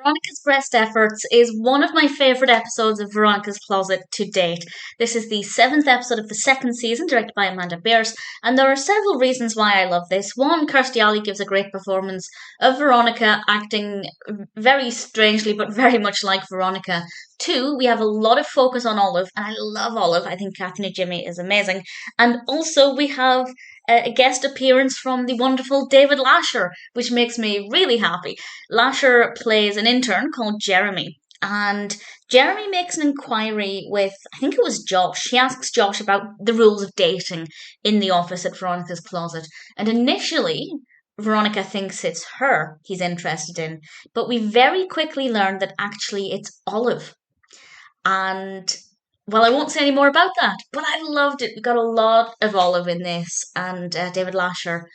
Veronica's Breast Efforts is one of my favourite episodes of Veronica's Closet to date. This is the seventh episode of the second season, directed by Amanda Beers, and there are several reasons why I love this. One, Kirstie gives a great performance of Veronica, acting very strangely but very much like Veronica. Two, we have a lot of focus on Olive, and I love Olive. I think Kathy Najimy is amazing. And also, we have a guest appearance from the wonderful David Lascher, which makes me really happy. Lascher plays an intern called Jeremy, and Jeremy makes an inquiry with, I think it was Josh. He asks Josh about the rules of dating in the office at Veronica's Closet, and initially, Veronica thinks it's her he's interested in, but we very quickly learn that actually it's Olive. And well, I won't say any more about that, but I loved it. We got a lot of Olive in this, and David Lasher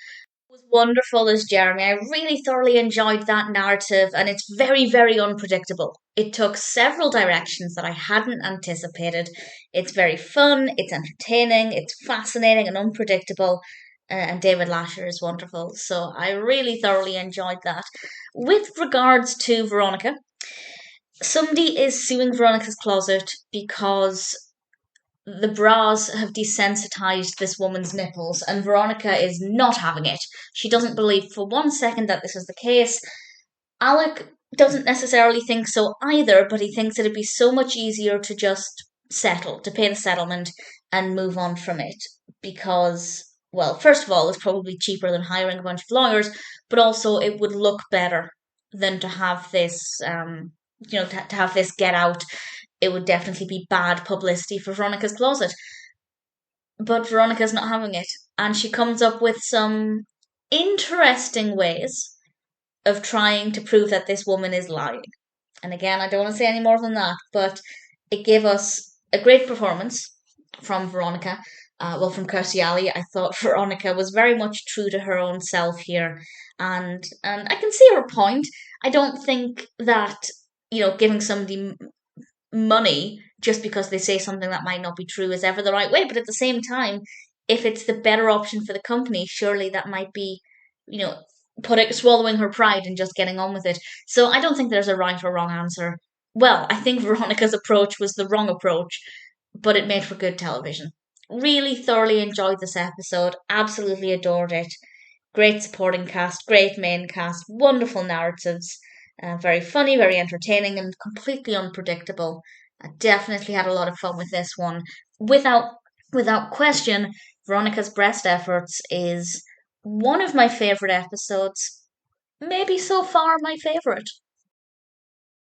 was wonderful as Jeremy. I really thoroughly enjoyed that narrative, and it's very, very unpredictable. It took several directions that I hadn't anticipated. It's very fun, it's entertaining, it's fascinating and unpredictable, and David Lasher is wonderful. So I really thoroughly enjoyed that. With regards to Veronica, somebody is suing Veronica's Closet because the bras have desensitized this woman's nipples, and Veronica is not having it. She doesn't believe for 1 second that this is the case. Alec doesn't necessarily think so either, but he thinks it'd be so much easier to just settle, to pay the settlement and move on from it because, well, first of all, it's probably cheaper than hiring a bunch of lawyers, but also it would look better than to have this to have this get out. It would definitely be bad publicity for Veronica's Closet. But Veronica's not having it. And she comes up with some interesting ways of trying to prove that this woman is lying. And again, I don't want to say any more than that, but it gave us a great performance from Veronica. From Kirstie I thought Veronica was very much true to her own self here. And I can see her point. I don't think that giving somebody money just because they say something that might not be true is ever the right way. But at the same time, if it's the better option for the company, surely that might be, swallowing her pride and just getting on with it. So I don't think there's a right or wrong answer. Well, I think Veronica's approach was the wrong approach, but it made for good television. Really thoroughly enjoyed this episode. Absolutely adored it. Great supporting cast, great main cast, wonderful narratives. Very funny, very entertaining, and completely unpredictable. I definitely had a lot of fun with this one. Without question, Veronica's Breast Efforts is one of my favourite episodes. Maybe so far my favourite.